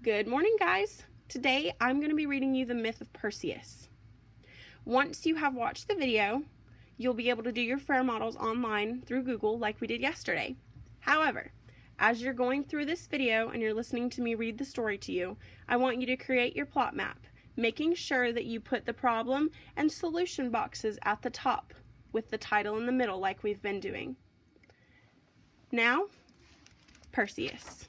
Good morning, guys. Today I'm going to be reading you the myth of Perseus. Once you have watched the video, you'll be able to do your prayer models online through Google like we did yesterday. However, as you're going through this video and you're listening to me read the story to you, I want you to create your plot map, making sure that you put the problem and solution boxes at the top with the title in the middle like we've been doing. Now, Perseus.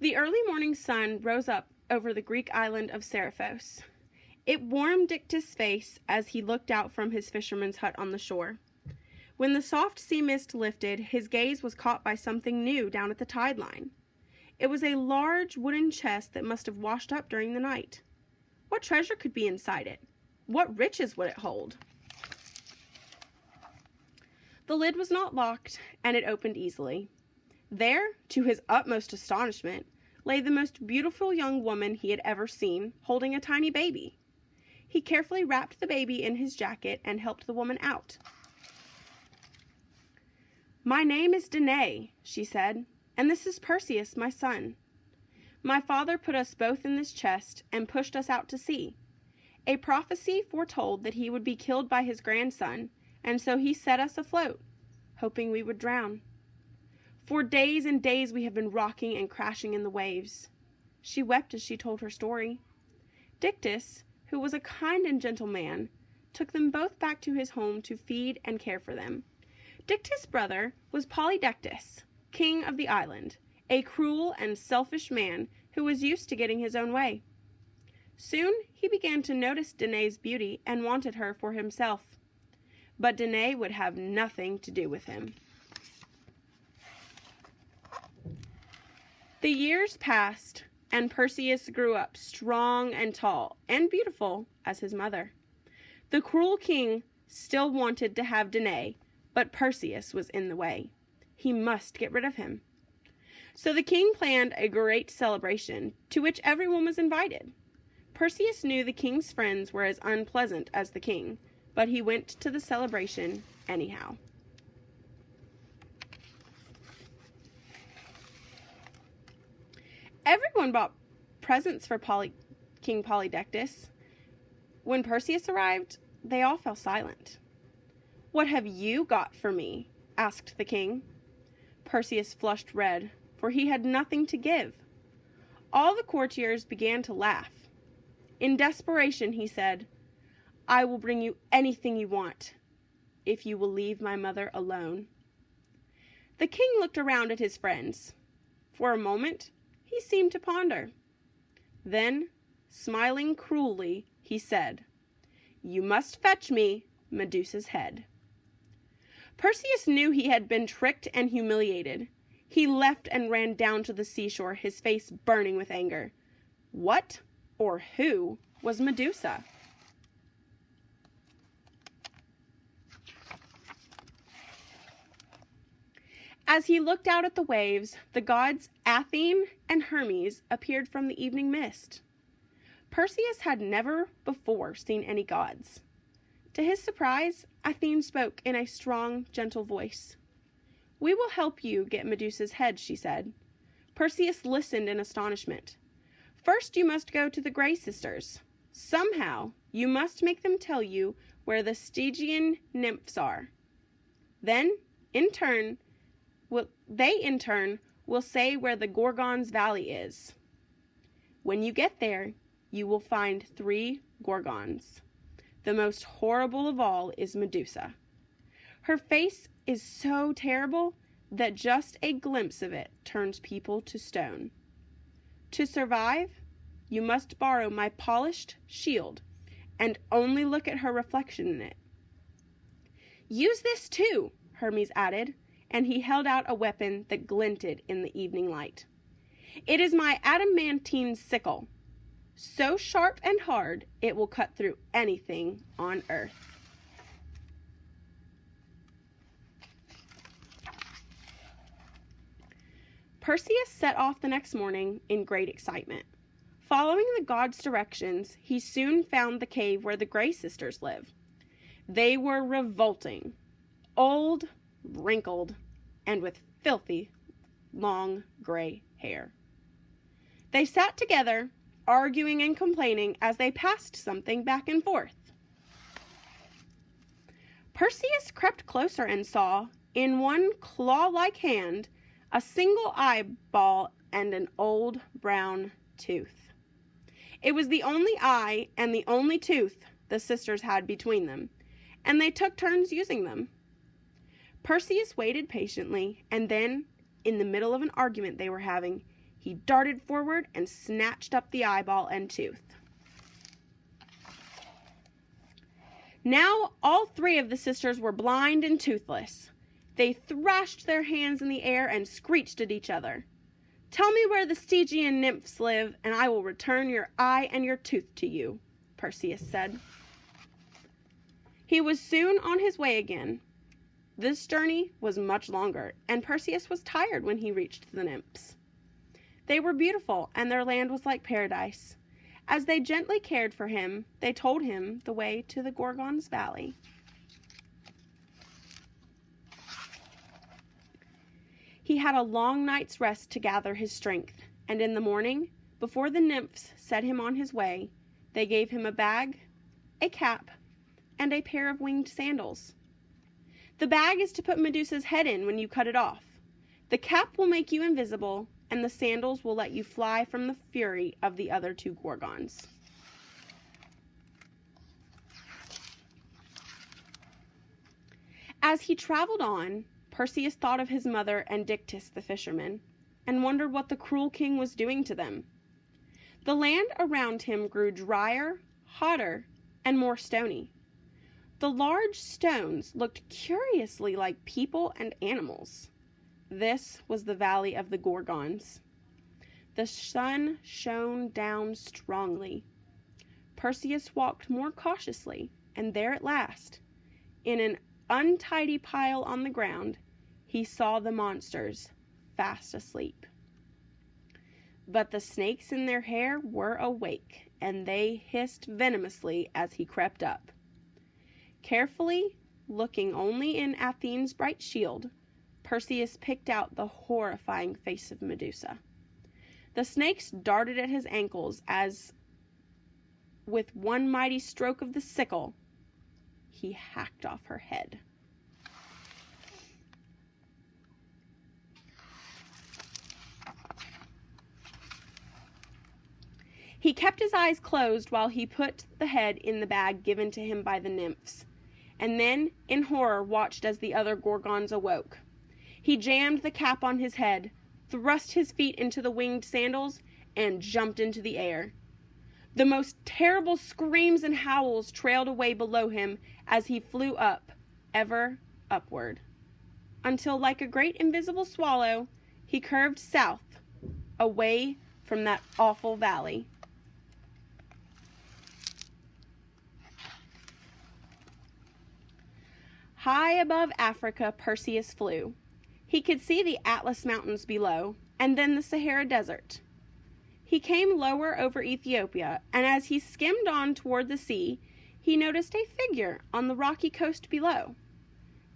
The early morning sun rose up over the Greek island of Seriphos. It warmed Dictys' face as he looked out from his fisherman's hut on the shore. When the soft sea mist lifted, his gaze was caught by something new down at the tide line. It was a large wooden chest that must have washed up during the night. What treasure could be inside it? What riches would it hold? The lid was not locked, and it opened easily. There, to his utmost astonishment, lay the most beautiful young woman he had ever seen, holding a tiny baby. He carefully wrapped the baby in his jacket and helped the woman out. "My name is Danae," she said, "and this is Perseus, my son. My father put us both in this chest and pushed us out to sea. A prophecy foretold that he would be killed by his grandson, and so he set us afloat, hoping we would drown. For days and days we have been rocking and crashing in the waves." She wept as she told her story. Dictys, who was a kind and gentle man, took them both back to his home to feed and care for them. Dictys' brother was Polydectes, king of the island, a cruel and selfish man who was used to getting his own way. Soon he began to notice Danae's beauty and wanted her for himself. But Danae would have nothing to do with him. The years passed, and Perseus grew up strong and tall and beautiful as his mother. The cruel king still wanted to have Danae, but Perseus was in the way. He must get rid of him. So the king planned a great celebration, to which everyone was invited. Perseus knew the king's friends were as unpleasant as the king, but he went to the celebration anyhow. Everyone bought presents for King Polydectes. When Perseus arrived, they all fell silent. "What have you got for me?" asked the king. Perseus flushed red, for he had nothing to give. All the courtiers began to laugh. In desperation, he said, "I will bring you anything you want, if you will leave my mother alone." The king looked around at his friends. For a moment, he seemed to ponder. Then, smiling cruelly, he said, "You must fetch me Medusa's head." Perseus knew he had been tricked and humiliated. He left and ran down to the seashore, his face burning with anger. What, or who, was Medusa? As he looked out at the waves, the gods Athene and Hermes appeared from the evening mist. Perseus had never before seen any gods. To his surprise, Athene spoke in a strong, gentle voice. "We will help you get Medusa's head," she said. Perseus listened in astonishment. "First you must go to the Gray Sisters. Somehow you must make them tell you where the Stygian nymphs are. Then, they in turn will say where the Gorgons' valley is. When you get there, you will find 3 Gorgons. The most horrible of all is Medusa. Her face is so terrible that just a glimpse of it turns people to stone. To survive, you must borrow my polished shield and only look at her reflection in it." "Use this too," Hermes added, and he held out a weapon that glinted in the evening light. "It is my adamantine sickle, so sharp and hard it will cut through anything on earth." Perseus set off the next morning in great excitement. Following the gods' directions, he soon found the cave where the Gray Sisters live. They were revolting, old, wrinkled, and with filthy long gray hair. They sat together, arguing and complaining as they passed something back and forth. Perseus crept closer and saw, in one claw-like hand, a single eyeball and an old brown tooth. It was the only eye and the only tooth the sisters had between them, and they took turns using them. Perseus waited patiently, and then, in the middle of an argument they were having, he darted forward and snatched up the eyeball and tooth. Now all three of the sisters were blind and toothless. They thrashed their hands in the air and screeched at each other. "Tell me where the Stygian nymphs live, and I will return your eye and your tooth to you," Perseus said. He was soon on his way again. This journey was much longer, and Perseus was tired when he reached the nymphs. They were beautiful, and their land was like paradise. As they gently cared for him, they told him the way to the Gorgon's valley. He had a long night's rest to gather his strength, and in the morning, before the nymphs set him on his way, they gave him a bag, a cap, and a pair of winged sandals. The bag is to put Medusa's head in when you cut it off. The cap will make you invisible, and the sandals will let you fly from the fury of the other two Gorgons. As he traveled on, Perseus thought of his mother and Dictys the fisherman, and wondered what the cruel king was doing to them. The land around him grew drier, hotter, and more stony. The large stones looked curiously like people and animals. This was the Valley of the Gorgons. The sun shone down strongly. Perseus walked more cautiously, and there at last, in an untidy pile on the ground, he saw the monsters, fast asleep. But the snakes in their hair were awake, and they hissed venomously as he crept up. Carefully, looking only in Athene's bright shield, Perseus picked out the horrifying face of Medusa. The snakes darted at his ankles as, with one mighty stroke of the sickle, he hacked off her head. He kept his eyes closed while he put the head in the bag given to him by the nymphs, and then, in horror, watched as the other Gorgons awoke. He jammed the cap on his head, thrust his feet into the winged sandals, and jumped into the air. The most terrible screams and howls trailed away below him as he flew up, ever upward, until, like a great invisible swallow, he curved south, away from that awful valley. High above Africa, Perseus flew. He could see the Atlas Mountains below, and then the Sahara Desert. He came lower over Ethiopia, and as he skimmed on toward the sea, he noticed a figure on the rocky coast below.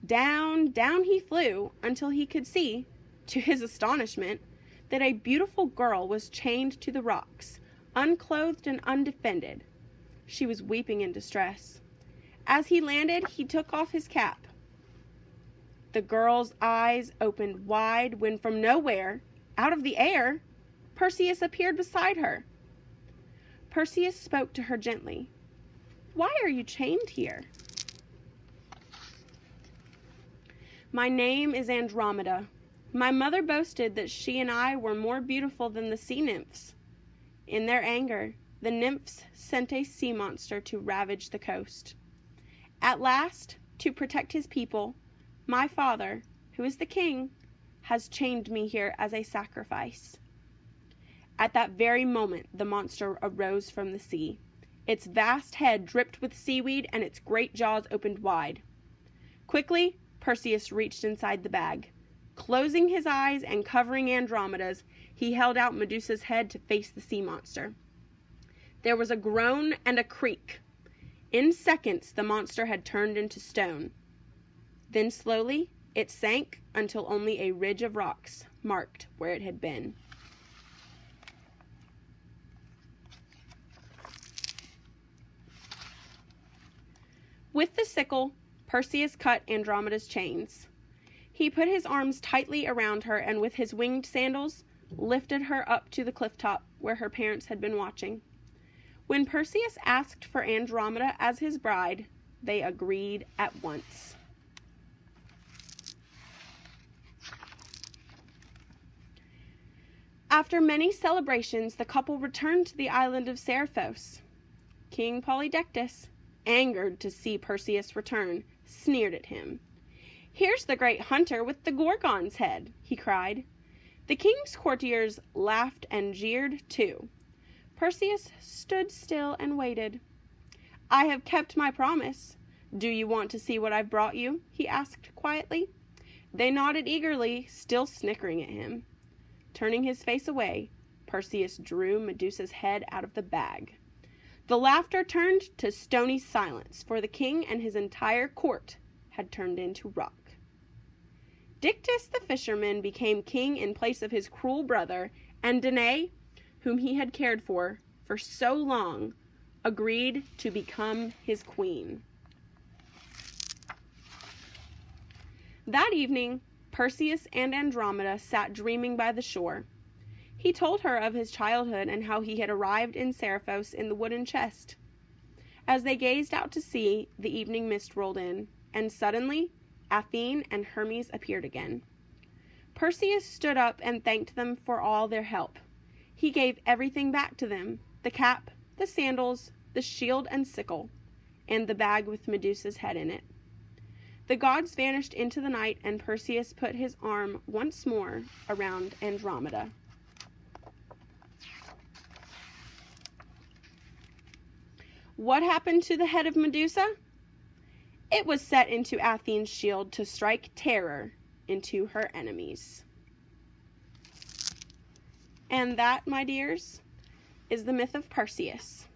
Down, down he flew until he could see, to his astonishment, that a beautiful girl was chained to the rocks, unclothed and undefended. She was weeping in distress. As he landed, he took off his cap. The girl's eyes opened wide when from nowhere, out of the air, Perseus appeared beside her. Perseus spoke to her gently. "Why are you chained here?" "My name is Andromeda. My mother boasted that she and I were more beautiful than the sea nymphs. In their anger, the nymphs sent a sea monster to ravage the coast. At last, to protect his people, my father, who is the king, has chained me here as a sacrifice." At that very moment, the monster arose from the sea. Its vast head dripped with seaweed, and its great jaws opened wide. Quickly, Perseus reached inside the bag. Closing his eyes and covering Andromeda's, he held out Medusa's head to face the sea monster. There was a groan and a creak. In seconds, the monster had turned into stone. Then slowly, it sank until only a ridge of rocks marked where it had been. With the sickle, Perseus cut Andromeda's chains. He put his arms tightly around her and with his winged sandals lifted her up to the cliff top where her parents had been watching. When Perseus asked for Andromeda as his bride, they agreed at once. After many celebrations, the couple returned to the island of Seriphos. King Polydectes, angered to see Perseus return, sneered at him. "Here's the great hunter with the Gorgon's head," he cried. The king's courtiers laughed and jeered too. Perseus stood still and waited. "I have kept my promise. Do you want to see what I've brought you?" he asked quietly. They nodded eagerly, still snickering at him. Turning his face away, Perseus drew Medusa's head out of the bag. The laughter turned to stony silence, for the king and his entire court had turned into rock. Dictys the fisherman became king in place of his cruel brother, and Danae, whom he had cared for so long, agreed to become his queen. That evening, Perseus and Andromeda sat dreaming by the shore. He told her of his childhood and how he had arrived in Seriphos in the wooden chest. As they gazed out to sea, the evening mist rolled in, and suddenly Athene and Hermes appeared again. Perseus stood up and thanked them for all their help. He gave everything back to them: the cap, the sandals, the shield and sickle, and the bag with Medusa's head in it. The gods vanished into the night, and Perseus put his arm once more around Andromeda. What happened to the head of Medusa? It was set into Athene's shield to strike terror into her enemies. And that, my dears, is the myth of Perseus.